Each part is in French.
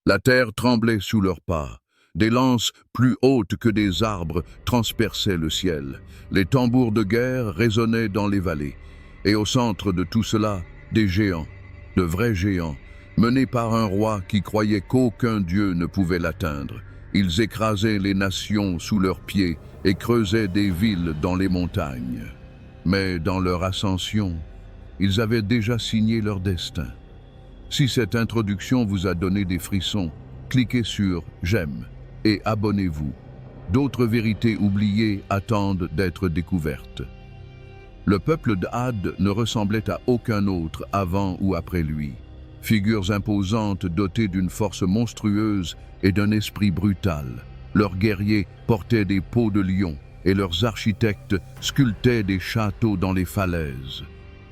La terre tremblait sous leurs pas. Des lances plus hautes que des arbres transperçaient le ciel. Les tambours de guerre résonnaient dans les vallées. Et au centre de tout cela, des géants, de vrais géants, menés par un roi qui croyait qu'aucun dieu ne pouvait l'atteindre. Ils écrasaient les nations sous leurs pieds et creusaient des villes dans les montagnes. Mais dans leur ascension, ils avaient déjà signé leur destin. Si cette introduction vous a donné des frissons, cliquez sur « J'aime » et abonnez-vous. D'autres vérités oubliées attendent d'être découvertes. Le peuple d'Ad ne ressemblait à aucun autre avant ou après lui. Figures imposantes dotées d'une force monstrueuse et d'un esprit brutal. Leurs guerriers portaient des peaux de lion et leurs architectes sculptaient des châteaux dans les falaises.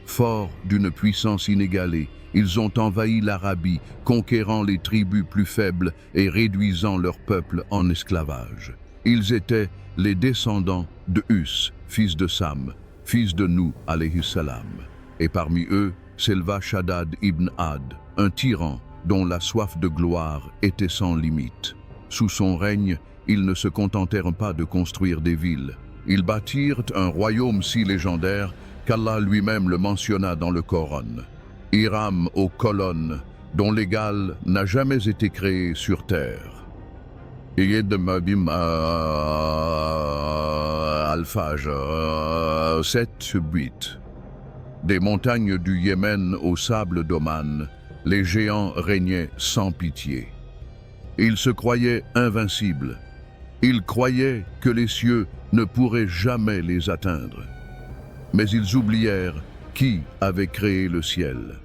Forts d'une puissance inégalée, ils ont envahi l'Arabie, conquérant les tribus plus faibles et réduisant leur peuple en esclavage. Ils étaient les descendants de Us, fils de Sam, fils de Nou, alayhi salam. Et parmi eux s'éleva Shaddad ibn Ad, un tyran dont la soif de gloire était sans limite. Sous son règne, ils ne se contentèrent pas de construire des villes. Ils bâtirent un royaume si légendaire qu'Allah lui-même le mentionna dans le Coran. Hiram aux colonnes, dont l'égal n'a jamais été créé sur terre. Al-Fajr 7-8. Des montagnes du Yémen au sable d'Oman, les géants régnaient sans pitié. Ils se croyaient invincibles. Ils croyaient que les cieux ne pourraient jamais les atteindre. Mais ils oublièrent qui avait créé le ciel.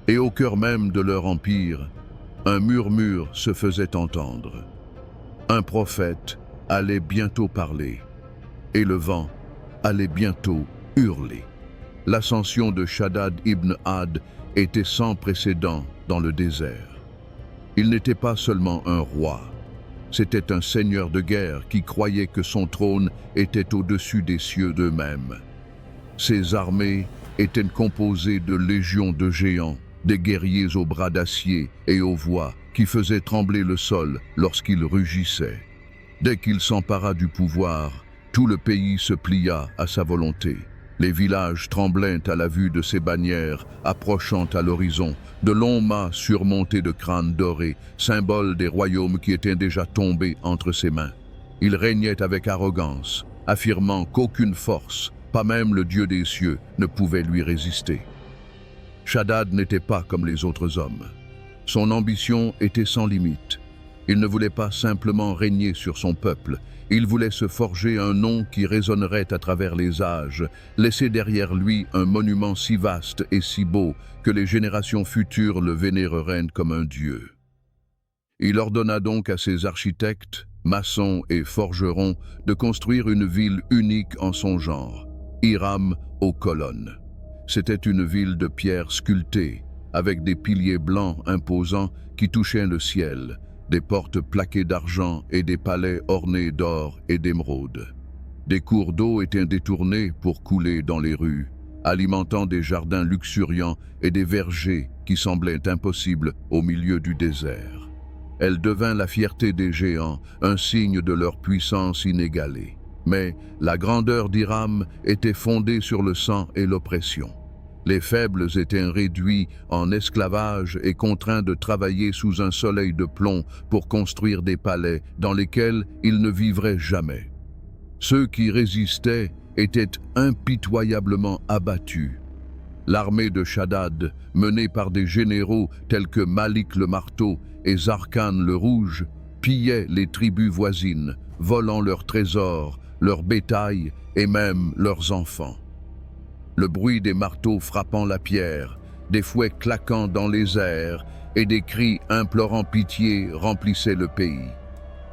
Et au cœur même de leur empire, un murmure se faisait entendre. Un prophète allait bientôt parler, et le vent allait bientôt hurler. L'ascension de Shaddad ibn Ad était sans précédent dans le désert. Il n'était pas seulement un roi, c'était un seigneur de guerre qui croyait que son trône était au-dessus des cieux d'eux-mêmes. Ses armées étaient composées de légions de géants, des guerriers aux bras d'acier et aux voix qui faisaient trembler le sol lorsqu'ils rugissaient. Dès qu'il s'empara du pouvoir, tout le pays se plia à sa volonté. Les villages tremblaient à la vue de ses bannières, approchant à l'horizon, de longs mâts surmontés de crânes dorés, symboles des royaumes qui étaient déjà tombés entre ses mains. Il régnait avec arrogance, affirmant qu'aucune force, pas même le Dieu des cieux, ne pouvait lui résister. Shaddad n'était pas comme les autres hommes. Son ambition était sans limite. Il ne voulait pas simplement régner sur son peuple, il voulait se forger un nom qui résonnerait à travers les âges, laisser derrière lui un monument si vaste et si beau que les générations futures le vénéreraient comme un dieu. Il ordonna donc à ses architectes, maçons et forgerons de construire une ville unique en son genre, Hiram aux colonnes. C'était une ville de pierre sculptée, avec des piliers blancs imposants qui touchaient le ciel, des portes plaquées d'argent et des palais ornés d'or et d'émeraude. Des cours d'eau étaient détournés pour couler dans les rues, alimentant des jardins luxuriants et des vergers qui semblaient impossibles au milieu du désert. Elle devint la fierté des géants, un signe de leur puissance inégalée. Mais la grandeur d'Hiram était fondée sur le sang et l'oppression. Les faibles étaient réduits en esclavage et contraints de travailler sous un soleil de plomb pour construire des palais dans lesquels ils ne vivraient jamais. Ceux qui résistaient étaient impitoyablement abattus. L'armée de Shaddad, menée par des généraux tels que Malik le Marteau et Zarkan le Rouge, pillait les tribus voisines, volant leurs trésors, leur bétail et même leurs enfants. Le bruit des marteaux frappant la pierre, des fouets claquant dans les airs et des cris implorant pitié remplissaient le pays.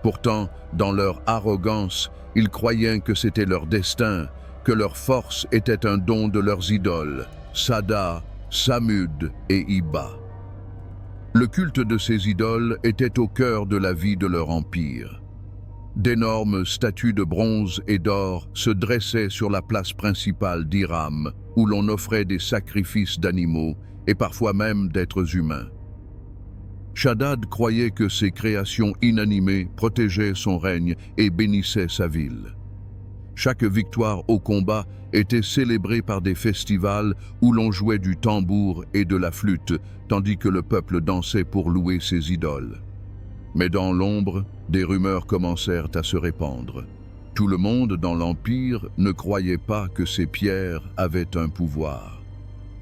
Pourtant, dans leur arrogance, ils croyaient que c'était leur destin, que leur force était un don de leurs idoles, Sada, Samud et Iba. Le culte de ces idoles était au cœur de la vie de leur empire. D'énormes statues de bronze et d'or se dressaient sur la place principale d'Hiram, où l'on offrait des sacrifices d'animaux et parfois même d'êtres humains. Shaddad croyait que ces créations inanimées protégeaient son règne et bénissaient sa ville. Chaque victoire au combat était célébrée par des festivals où l'on jouait du tambour et de la flûte, tandis que le peuple dansait pour louer ses idoles. Mais dans l'ombre, des rumeurs commencèrent à se répandre. Tout le monde dans l'Empire ne croyait pas que ces pierres avaient un pouvoir.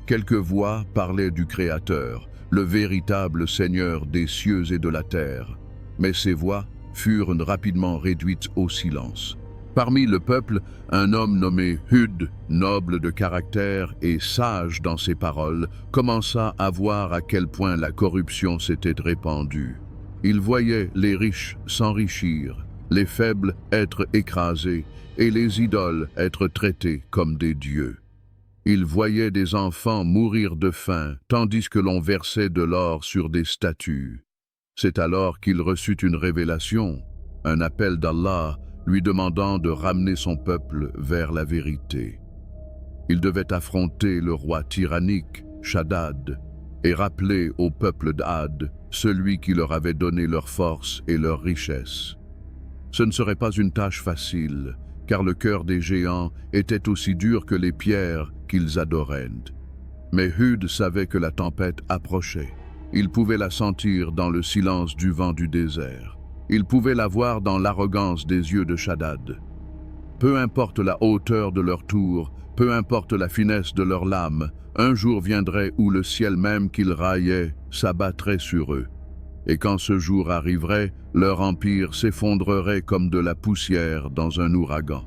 Quelques voix parlaient du Créateur, le véritable Seigneur des cieux et de la terre, mais ces voix furent rapidement réduites au silence. Parmi le peuple, un homme nommé Hud, noble de caractère et sage dans ses paroles, commença à voir à quel point la corruption s'était répandue. Il voyait les riches s'enrichir, les faibles être écrasés et les idoles être traités comme des dieux. Il voyait des enfants mourir de faim, tandis que l'on versait de l'or sur des statues. C'est alors qu'il reçut une révélation, un appel d'Allah, lui demandant de ramener son peuple vers la vérité. Il devait affronter le roi tyrannique, Shaddad, et rappeler au peuple d'Ad celui qui leur avait donné leur force et leur richesse. Ce ne serait pas une tâche facile, car le cœur des géants était aussi dur que les pierres qu'ils adoraient. Mais Hud savait que la tempête approchait. Il pouvait la sentir dans le silence du vent du désert. Il pouvait la voir dans l'arrogance des yeux de Shaddad. Peu importe la hauteur de leur tour, peu importe la finesse de leur lame, un jour viendrait où le ciel même qu'ils raillaient s'abattrait sur eux. Et quand ce jour arriverait, leur empire s'effondrerait comme de la poussière dans un ouragan.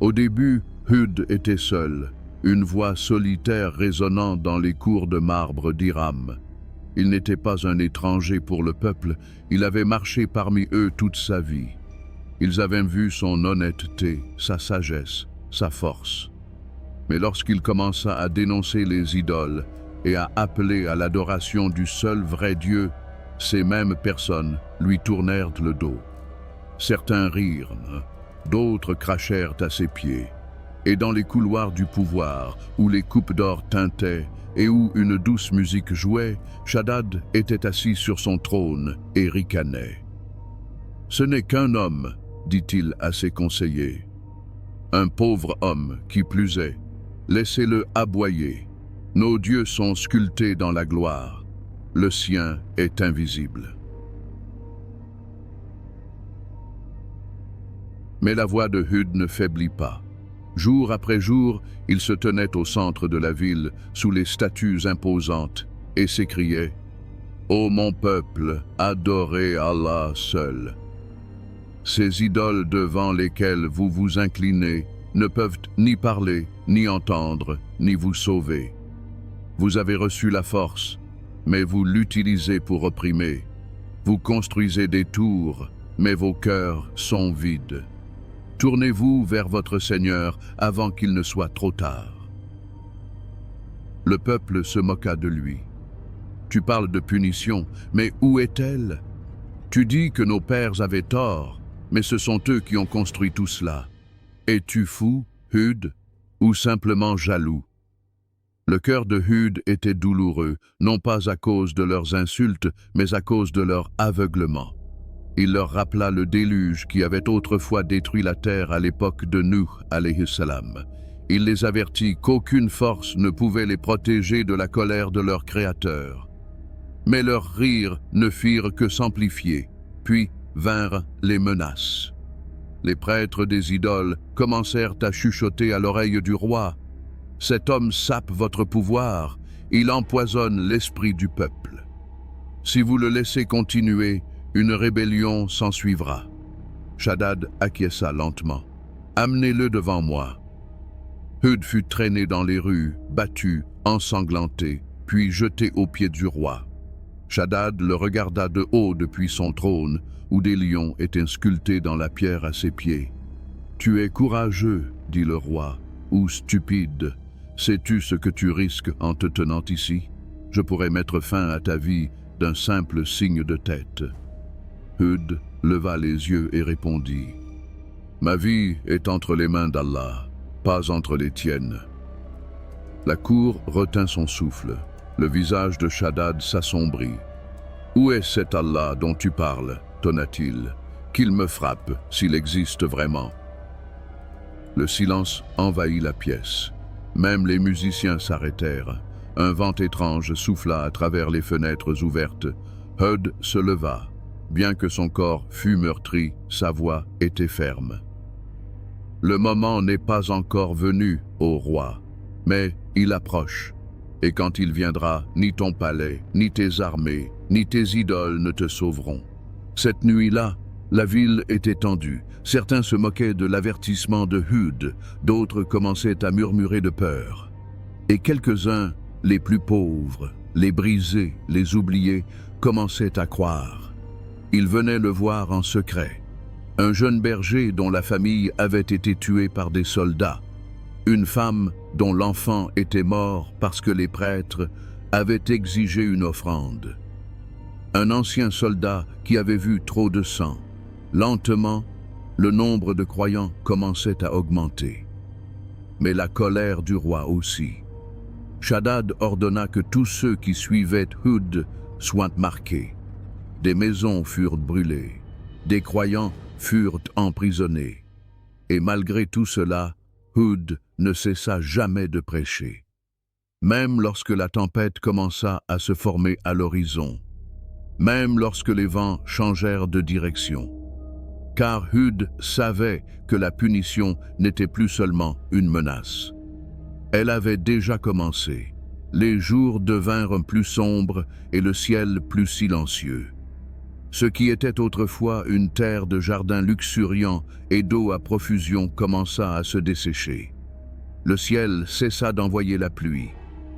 Au début, Hud était seul, une voix solitaire résonnant dans les cours de marbre d'Hiram. Il n'était pas un étranger pour le peuple, il avait marché parmi eux toute sa vie. Ils avaient vu son honnêteté, sa sagesse, sa force. Mais lorsqu'il commença à dénoncer les idoles et à appeler à l'adoration du seul vrai Dieu, ces mêmes personnes lui tournèrent le dos. Certains rirent, d'autres crachèrent à ses pieds. Et dans les couloirs du pouvoir, où les coupes d'or tintaient et où une douce musique jouait, Shaddad était assis sur son trône et ricanait. « Ce n'est qu'un homme, dit-il à ses conseillers. Un pauvre homme, qui plus est. Laissez-le aboyer. Nos dieux sont sculptés dans la gloire. Le sien est invisible. » Mais la voix de Hud ne faiblit pas. Jour après jour, il se tenait au centre de la ville, sous les statues imposantes, et s'écriait « Ô mon peuple, adorez Allah seul. Ces idoles devant lesquelles vous vous inclinez ne peuvent ni parler, ni entendre, ni vous sauver. Vous avez reçu la force, mais vous l'utilisez pour opprimer. Vous construisez des tours, mais vos cœurs sont vides. Tournez-vous vers votre Seigneur avant qu'il ne soit trop tard. » Le peuple se moqua de lui. « Tu parles de punition, mais où est-elle? Tu dis que nos pères avaient tort, mais ce sont eux qui ont construit tout cela. Es-tu fou, Hud, ou simplement jaloux ?» Le cœur de Hud était douloureux, non pas à cause de leurs insultes, mais à cause de leur aveuglement. Il leur rappela le déluge qui avait autrefois détruit la terre à l'époque de Nuh, alayhi salam. Il les avertit qu'aucune force ne pouvait les protéger de la colère de leur Créateur. Mais leurs rires ne firent que s'amplifier, puis vinrent les menaces. Les prêtres des idoles commencèrent à chuchoter à l'oreille du roi. « Cet homme sape votre pouvoir, il empoisonne l'esprit du peuple. Si vous le laissez continuer, une rébellion s'ensuivra. » Shaddad acquiesça lentement. « Amenez-le devant moi. » Hud fut traîné dans les rues, battu, ensanglanté, puis jeté aux pieds du roi. Shaddad le regarda de haut depuis son trône, où des lions étaient sculptés dans la pierre à ses pieds. « Tu es courageux, dit le roi, ou stupide. Sais-tu ce que tu risques en te tenant ici? Je pourrais mettre fin à ta vie d'un simple signe de tête. » Hud leva les yeux et répondit « Ma vie est entre les mains d'Allah, pas entre les tiennes. » La cour retint son souffle. Le visage de Shaddad s'assombrit. « Où est cet Allah dont tu parles, tonna-t-il, qu'il me frappe s'il existe vraiment. Le silence envahit la pièce. Même les musiciens s'arrêtèrent. Un vent étrange souffla à travers les fenêtres ouvertes. Hud se leva. Bien que son corps fût meurtri, sa voix était ferme. Le moment n'est pas encore venu, ô roi, mais il approche. Et quand il viendra, ni ton palais, ni tes armées, ni tes idoles ne te sauveront. Cette nuit-là, la ville était tendue. Certains se moquaient de l'avertissement de Hud, d'autres commençaient à murmurer de peur. Et quelques-uns, les plus pauvres, les brisés, les oubliés, commençaient à croire. Ils venaient le voir en secret. Un jeune berger dont la famille avait été tuée par des soldats. Une femme dont l'enfant était mort parce que les prêtres avaient exigé une offrande. Un ancien soldat qui avait vu trop de sang. Lentement, le nombre de croyants commençait à augmenter. Mais la colère du roi aussi. Shaddad ordonna que tous ceux qui suivaient Hud soient marqués. Des maisons furent brûlées, des croyants furent emprisonnés. Et malgré tout cela, Hud ne cessa jamais de prêcher. Même lorsque la tempête commença à se former à l'horizon, même lorsque les vents changèrent de direction. Car Hud savait que la punition n'était plus seulement une menace. Elle avait déjà commencé. Les jours devinrent plus sombres et le ciel plus silencieux. Ce qui était autrefois une terre de jardins luxuriants et d'eau à profusion commença à se dessécher. Le ciel cessa d'envoyer la pluie.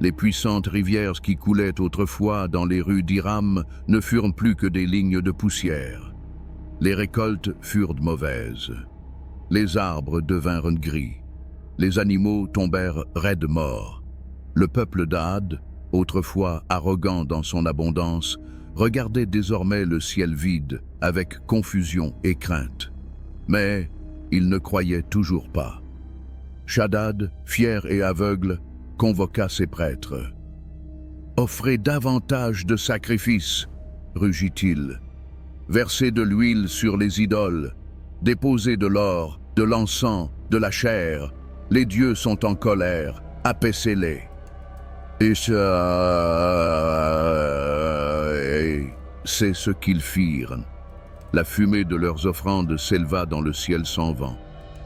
Les puissantes rivières qui coulaient autrefois dans les rues d'Iram ne furent plus que des lignes de poussière. Les récoltes furent mauvaises. Les arbres devinrent gris. Les animaux tombèrent raides morts. Le peuple d'Ad, autrefois arrogant dans son abondance, regardait désormais le ciel vide avec confusion et crainte. Mais il ne croyait toujours pas. Shaddad, fier et aveugle, convoqua ses prêtres. « Offrez davantage de sacrifices, rugit-il. Versez de l'huile sur les idoles, déposez de l'or, de l'encens, de la chair. Les dieux sont en colère, apaisez-les. » Et c'est ce qu'ils firent. La fumée de leurs offrandes s'éleva dans le ciel sans vent.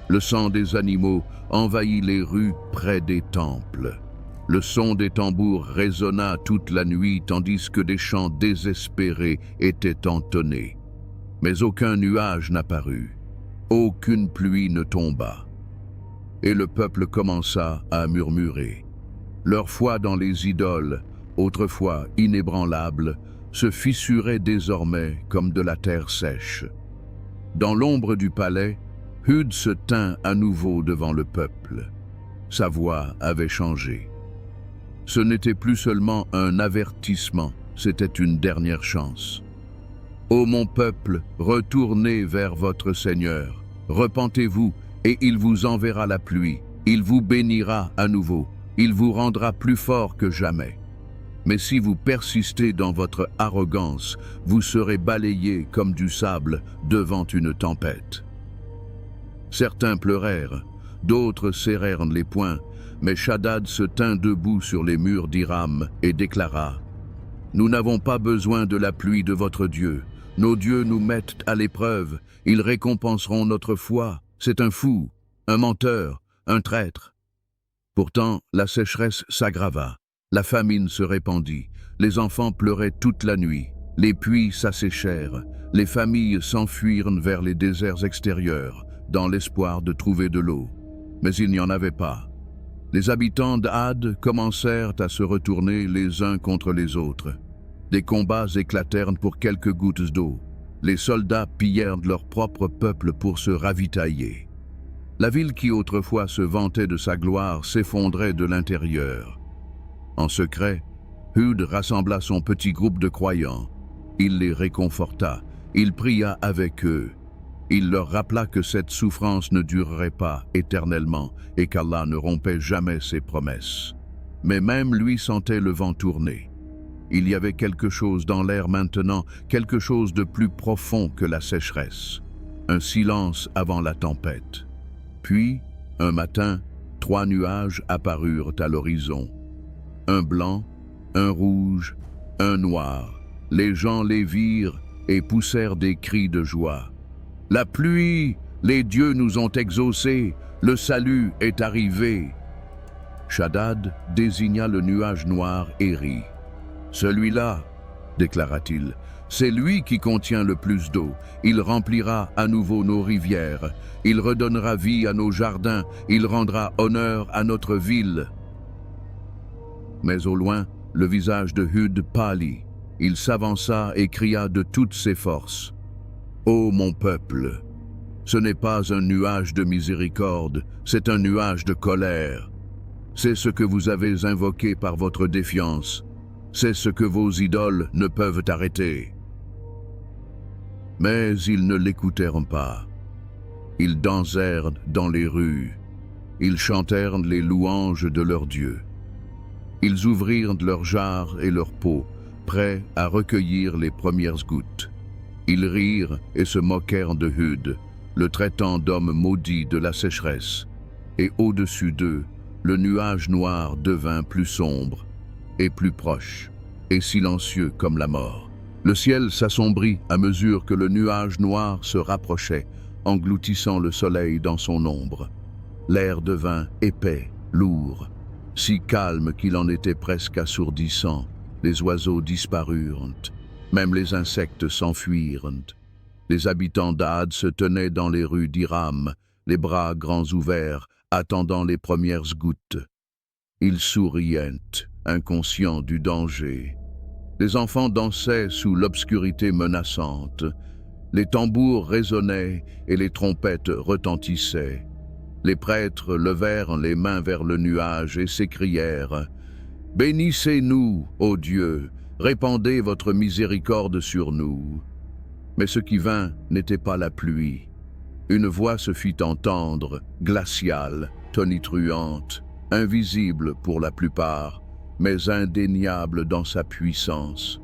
Le sang des animaux envahit les rues près des temples. Le son des tambours résonna toute la nuit tandis que des chants désespérés étaient entonnés. Mais aucun nuage n'apparut, aucune pluie ne tomba. Et le peuple commença à murmurer. Leur foi dans les idoles, autrefois inébranlable, se fissurait désormais comme de la terre sèche. Dans l'ombre du palais, Hud se tint à nouveau devant le peuple. Sa voix avait changé. Ce n'était plus seulement un avertissement, c'était une dernière chance. « Ô mon peuple, retournez vers votre Seigneur, repentez-vous, et il vous enverra la pluie, il vous bénira à nouveau, il vous rendra plus fort que jamais. Mais si vous persistez dans votre arrogance, vous serez balayés comme du sable devant une tempête. » Certains pleurèrent, d'autres serrèrent les poings, mais Shaddad se tint debout sur les murs d'Iram et déclara « Nous n'avons pas besoin de la pluie de votre Dieu. Nos dieux nous mettent à l'épreuve, ils récompenseront notre foi. C'est un fou, un menteur, un traître. » Pourtant, la sécheresse s'aggrava, la famine se répandit, les enfants pleuraient toute la nuit, les puits s'asséchèrent, les familles s'enfuirent vers les déserts extérieurs, dans l'espoir de trouver de l'eau. Mais il n'y en avait pas. Les habitants d'Ad commencèrent à se retourner les uns contre les autres. Des combats éclatèrent pour quelques gouttes d'eau. Les soldats pillèrent leur propre peuple pour se ravitailler. La ville qui autrefois se vantait de sa gloire s'effondrait de l'intérieur. En secret, Hud rassembla son petit groupe de croyants. Il les réconforta, il pria avec eux. Il leur rappela que cette souffrance ne durerait pas éternellement et qu'Allah ne rompait jamais ses promesses. Mais même lui sentait le vent tourner. Il y avait quelque chose dans l'air maintenant, quelque chose de plus profond que la sécheresse. Un silence avant la tempête. Puis, un matin, 3 nuages apparurent à l'horizon. Un blanc, un rouge, un noir. Les gens les virent et poussèrent des cris de joie. « La pluie! Les dieux nous ont exaucés! Le salut est arrivé! » Shaddad désigna le nuage noir et rit. « Celui-là, déclara-t-il, c'est lui qui contient le plus d'eau. Il remplira à nouveau nos rivières. Il redonnera vie à nos jardins. Il rendra honneur à notre ville. » Mais au loin, le visage de Hud pâlit. Il s'avança et cria de toutes ses forces. « Ô mon peuple, ce n'est pas un nuage de miséricorde, c'est un nuage de colère. C'est ce que vous avez invoqué par votre défiance. C'est ce que vos idoles ne peuvent arrêter. » Mais ils ne l'écoutèrent pas. Ils dansèrent dans les rues. Ils chantèrent les louanges de leur Dieu. Ils ouvrirent leurs jarres et leurs pots, prêts à recueillir les premières gouttes. Ils rirent et se moquèrent de Hud, le traitant d'homme maudit de la sécheresse. Et au-dessus d'eux, le nuage noir devint plus sombre et plus proche, et silencieux comme la mort. Le ciel s'assombrit à mesure que le nuage noir se rapprochait, engloutissant le soleil dans son ombre. L'air devint épais, lourd, si calme qu'il en était presque assourdissant. Les oiseaux disparurent, même les insectes s'enfuirent. Les habitants d'Ad se tenaient dans les rues d'Iram, les bras grands ouverts, attendant les premières gouttes. Ils souriaient, inconscients du danger. Les enfants dansaient sous l'obscurité menaçante. Les tambours résonnaient et les trompettes retentissaient. Les prêtres levèrent les mains vers le nuage et s'écrièrent « Bénissez-nous, ô Dieu, répandez votre miséricorde sur nous. » Mais ce qui vint n'était pas la pluie. Une voix se fit entendre, glaciale, tonitruante, invisible pour la plupart, mais indéniable dans sa puissance.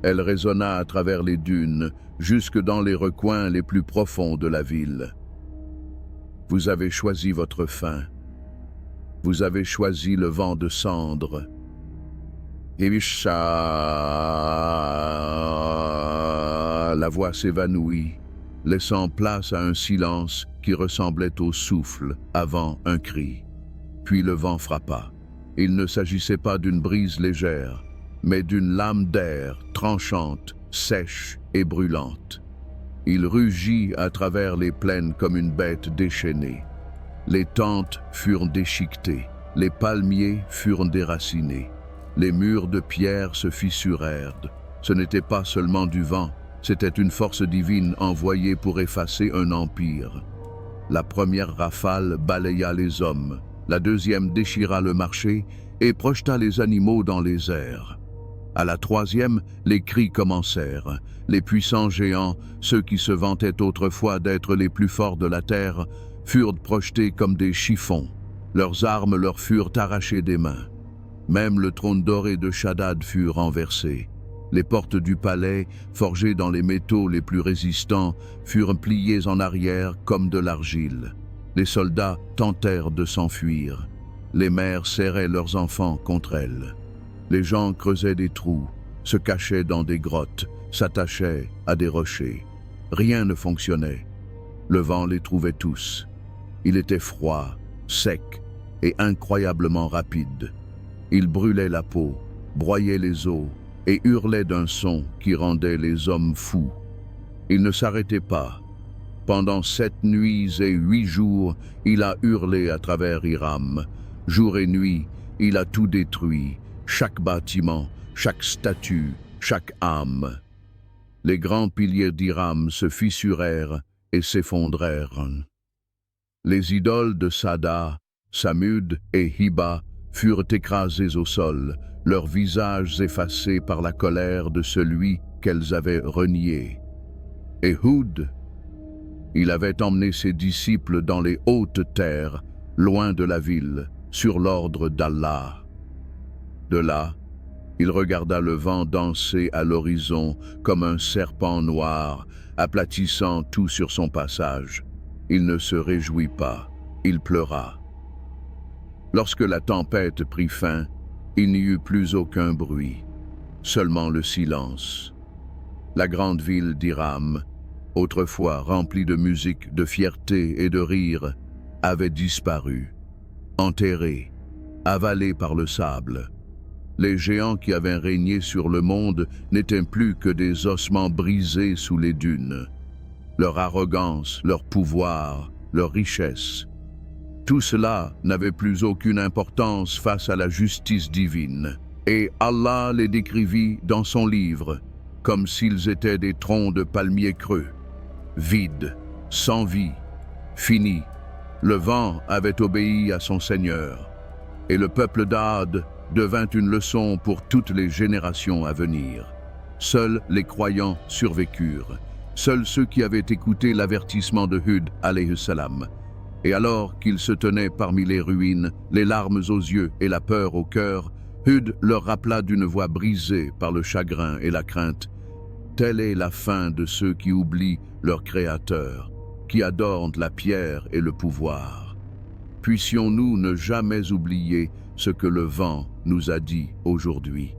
Elle résonna à travers les dunes, jusque dans les recoins les plus profonds de la ville. Vous avez choisi votre fin. Vous avez choisi le vent de cendre. Elisha, la voix s'évanouit, laissant place à un silence qui ressemblait au souffle avant un cri. Puis le vent frappa. Il ne s'agissait pas d'une brise légère, mais d'une lame d'air tranchante, sèche et brûlante. Il rugit à travers les plaines comme une bête déchaînée. Les tentes furent déchiquetées, les palmiers furent déracinés. Les murs de pierre se fissurèrent. Ce n'était pas seulement du vent, c'était une force divine envoyée pour effacer un empire. La première rafale balaya les hommes, la deuxième déchira le marché et projeta les animaux dans les airs. À la troisième, les cris commencèrent. Les puissants géants, ceux qui se vantaient autrefois d'être les plus forts de la terre, furent projetés comme des chiffons. Leurs armes leur furent arrachées des mains. Même le trône doré de Shaddad fut renversé. Les portes du palais, forgées dans les métaux les plus résistants, furent pliées en arrière comme de l'argile. Les soldats tentèrent de s'enfuir. Les mères serraient leurs enfants contre elles. Les gens creusaient des trous, se cachaient dans des grottes, s'attachaient à des rochers. Rien ne fonctionnait. Le vent les trouvait tous. Il était froid, sec et incroyablement rapide. Il brûlait la peau, broyait les os et hurlait d'un son qui rendait les hommes fous. Il ne s'arrêtait pas. Pendant 7 nuits et 8 jours, il a hurlé à travers Iram. Jour et nuit, il a tout détruit, chaque bâtiment, chaque statue, chaque âme. Les grands piliers d'Iram se fissurèrent et s'effondrèrent. Les idoles de Sada, Samud et Hiba furent écrasés au sol, leurs visages effacés par la colère de celui qu'elles avaient renié. Et Hud, il avait emmené ses disciples dans les hautes terres, loin de la ville, sur l'ordre d'Allah. De là, Il regarda le vent danser à l'horizon comme un serpent noir, aplatissant tout sur son passage. Il ne se réjouit pas, il pleura. Lorsque la tempête prit fin, il n'y eut plus aucun bruit, seulement le silence. La grande ville d'Iram, autrefois remplie de musique, de fierté et de rire, avait disparu, enterrée, avalée par le sable. Les géants qui avaient régné sur le monde n'étaient plus que des ossements brisés sous les dunes. Leur arrogance, leur pouvoir, leur richesse, tout cela n'avait plus aucune importance face à la justice divine. Et Allah les décrivit dans son livre comme s'ils étaient des troncs de palmiers creux, vides, sans vie, finis. Le vent avait obéi à son Seigneur, et le peuple d'Ad devint une leçon pour toutes les générations à venir. Seuls les croyants survécurent, seuls ceux qui avaient écouté l'avertissement de Hud alayhi salam. Et alors qu'ils se tenaient parmi les ruines, les larmes aux yeux et la peur au cœur, Hud leur rappela d'une voix brisée par le chagrin et la crainte: telle est la fin de ceux qui oublient leur Créateur, qui adorent la pierre et le pouvoir. Puissions-nous ne jamais oublier ce que le vent nous a dit aujourd'hui.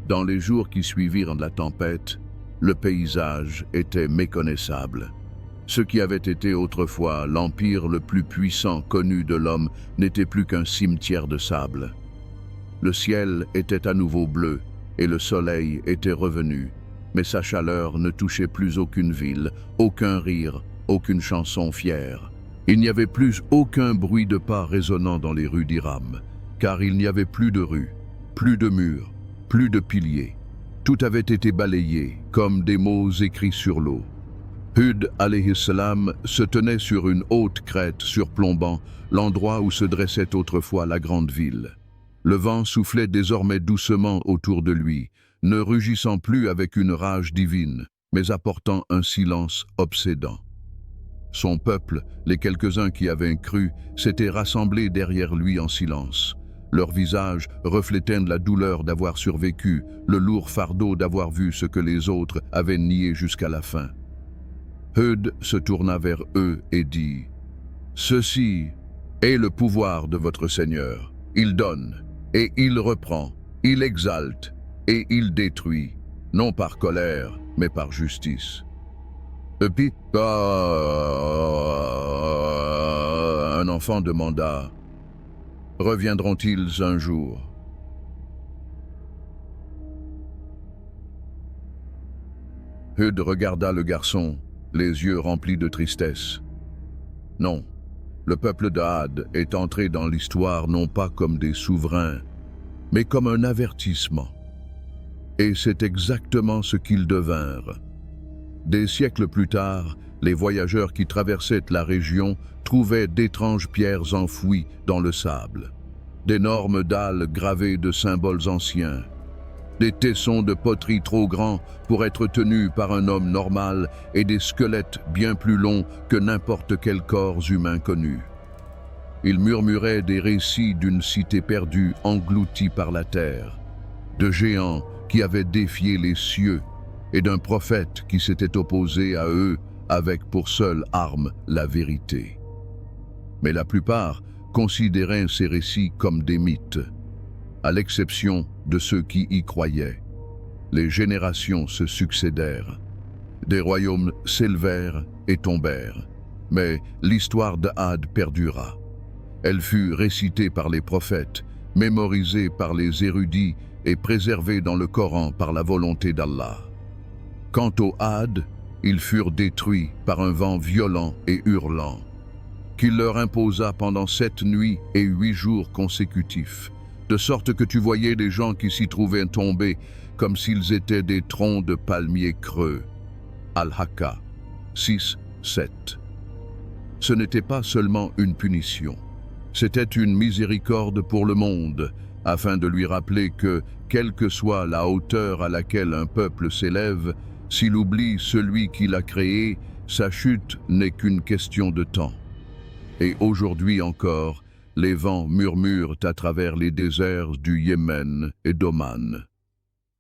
Dans les jours qui suivirent la tempête, le paysage était méconnaissable. Ce qui avait été autrefois l'empire le plus puissant connu de l'homme n'était plus qu'un cimetière de sable. Le ciel était à nouveau bleu et le soleil était revenu, mais sa chaleur ne touchait plus aucune ville, aucun rire, aucune chanson fière. Il n'y avait plus aucun bruit de pas résonnant dans les rues d'Iram, car il n'y avait plus de rues, plus de murs, plus de piliers. Tout avait été balayé, comme des mots écrits sur l'eau. Hud alayhi salam se tenait sur une haute crête surplombant l'endroit où se dressait autrefois la grande ville. Le vent soufflait désormais doucement autour de lui, ne rugissant plus avec une rage divine, mais apportant un silence obsédant. Son peuple, les quelques-uns qui avaient cru, s'étaient rassemblés derrière lui en silence. Leurs visages reflétaient la douleur d'avoir survécu, le lourd fardeau d'avoir vu ce que les autres avaient nié jusqu'à la fin. Hud se tourna vers eux et dit: « Ceci est le pouvoir de votre Seigneur. Il donne, et il reprend, il exalte, et il détruit, non par colère, mais par justice. » Puis, un enfant demanda: « Reviendront-ils un jour ?» Hud regarda le garçon, les yeux remplis de tristesse. Non, le peuple d'Ad est entré dans l'histoire non pas comme des souverains, mais comme un avertissement. Et c'est exactement ce qu'ils devinrent. Des siècles plus tard, les voyageurs qui traversaient la région trouvaient d'étranges pierres enfouies dans le sable, d'énormes dalles gravées de symboles anciens, des tessons de poterie trop grands pour être tenus par un homme normal et des squelettes bien plus longs que n'importe quel corps humain connu. Ils murmuraient des récits d'une cité perdue engloutie par la terre, de géants qui avaient défié les cieux et d'un prophète qui s'était opposé à eux avec pour seule arme la vérité. Mais la plupart considéraient ces récits comme des mythes, à l'exception de ceux qui y croyaient. Les générations se succédèrent. Des royaumes s'élevèrent et tombèrent, mais l'histoire d'Ad perdura. Elle fut récitée par les prophètes, mémorisée par les érudits et préservée dans le Coran par la volonté d'Allah. Quant aux Ad, ils furent détruits par un vent violent et hurlant, qu'il leur imposa pendant 7 nuits et 8 jours consécutifs, de sorte que tu voyais les gens qui s'y trouvaient tomber comme s'ils étaient des troncs de palmiers creux. Al-Haqqa 6-7. Ce n'était pas seulement une punition, c'était une miséricorde pour le monde, afin de lui rappeler que, quelle que soit la hauteur à laquelle un peuple s'élève, s'il oublie celui qui l'a créé, sa chute n'est qu'une question de temps. Et aujourd'hui encore, les vents murmurent à travers les déserts du Yémen et d'Oman.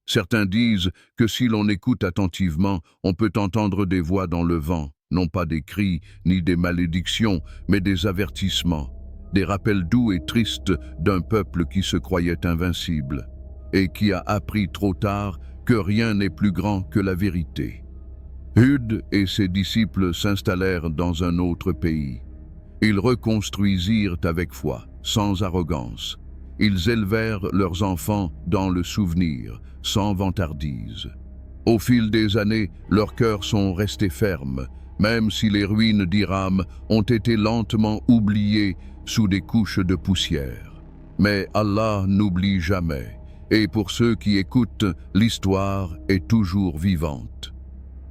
Certains disent que si l'on écoute attentivement, on peut entendre des voix dans le vent, non pas des cris ni des malédictions, mais des avertissements, des rappels doux et tristes d'un peuple qui se croyait invincible et qui a appris trop tard que rien n'est plus grand que la vérité. Hud et ses disciples s'installèrent dans un autre pays. Ils reconstruisirent avec foi, sans arrogance. Ils élevèrent leurs enfants dans le souvenir, sans vantardise. Au fil des années, leurs cœurs sont restés fermes, même si les ruines d'Iram ont été lentement oubliées sous des couches de poussière. Mais Allah n'oublie jamais, et pour ceux qui écoutent, l'histoire est toujours vivante.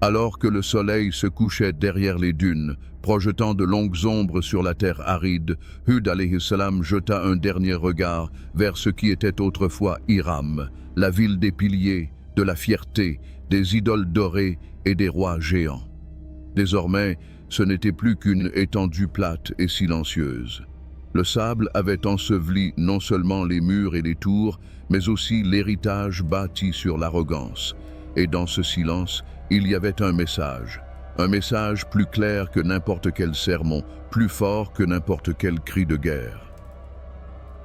Alors que le soleil se couchait derrière les dunes, projetant de longues ombres sur la terre aride, Hud alayhi salam jeta un dernier regard vers ce qui était autrefois Iram, la ville des piliers, de la fierté, des idoles dorées et des rois géants. Désormais, ce n'était plus qu'une étendue plate et silencieuse. Le sable avait enseveli non seulement les murs et les tours, mais aussi l'héritage bâti sur l'arrogance. Et dans ce silence, il y avait un message plus clair que n'importe quel sermon, plus fort que n'importe quel cri de guerre.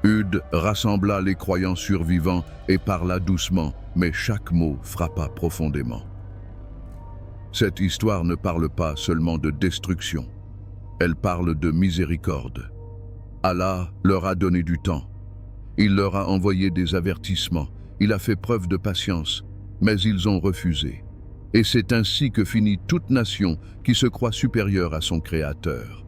Hud rassembla les croyants survivants et parla doucement, mais chaque mot frappa profondément. Cette histoire ne parle pas seulement de destruction, elle parle de miséricorde. Allah leur a donné du temps. Il leur a envoyé des avertissements. Il a fait preuve de patience, mais ils ont refusé. Et c'est ainsi que finit toute nation qui se croit supérieure à son Créateur.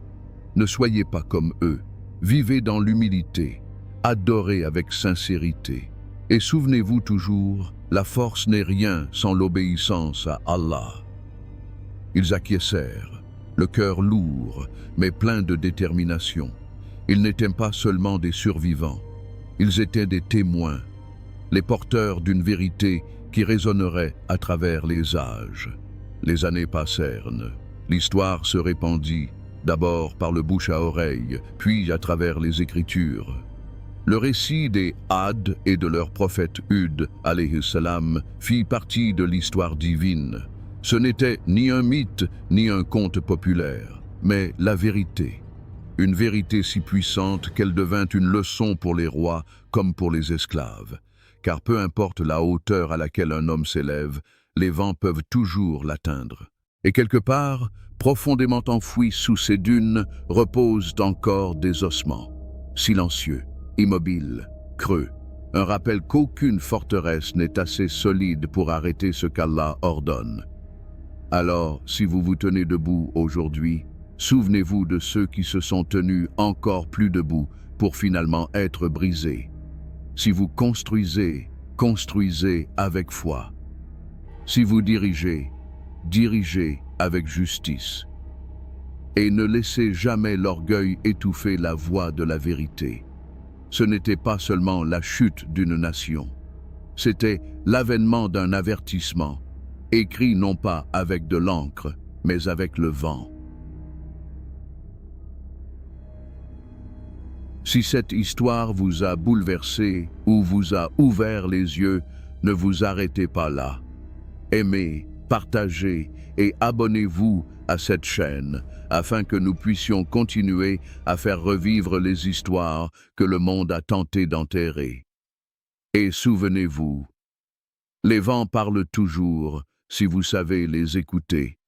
Ne soyez pas comme eux. Vivez dans l'humilité. Adorez avec sincérité. Et souvenez-vous toujours, la force n'est rien sans l'obéissance à Allah. Ils acquiescèrent, le cœur lourd, mais plein de détermination. Ils n'étaient pas seulement des survivants, ils étaient des témoins, les porteurs d'une vérité qui résonnerait à travers les âges. Les années passèrent, l'histoire se répandit, d'abord par le bouche à oreille, puis à travers les Écritures. Le récit des Had et de leur prophète Hud, alayhi salam, fit partie de l'histoire divine. Ce n'était ni un mythe, ni un conte populaire, mais la vérité. Une vérité si puissante qu'elle devint une leçon pour les rois comme pour les esclaves. Car peu importe la hauteur à laquelle un homme s'élève, les vents peuvent toujours l'atteindre. Et quelque part, profondément enfouis sous ces dunes, reposent encore des ossements, silencieux, immobiles, creux. Un rappel qu'aucune forteresse n'est assez solide pour arrêter ce qu'Allah ordonne. Alors, si vous vous tenez debout aujourd'hui, souvenez-vous de ceux qui se sont tenus encore plus debout pour finalement être brisés. Si vous construisez, construisez avec foi. Si vous dirigez, dirigez avec justice. Et ne laissez jamais l'orgueil étouffer la voix de la vérité. Ce n'était pas seulement la chute d'une nation, c'était l'avènement d'un avertissement, écrit non pas avec de l'encre, mais avec le vent. Si cette histoire vous a bouleversé ou vous a ouvert les yeux, ne vous arrêtez pas là. Aimez, partagez et abonnez-vous à cette chaîne afin que nous puissions continuer à faire revivre les histoires que le monde a tenté d'enterrer. Et souvenez-vous, les vents parlent toujours si vous savez les écouter.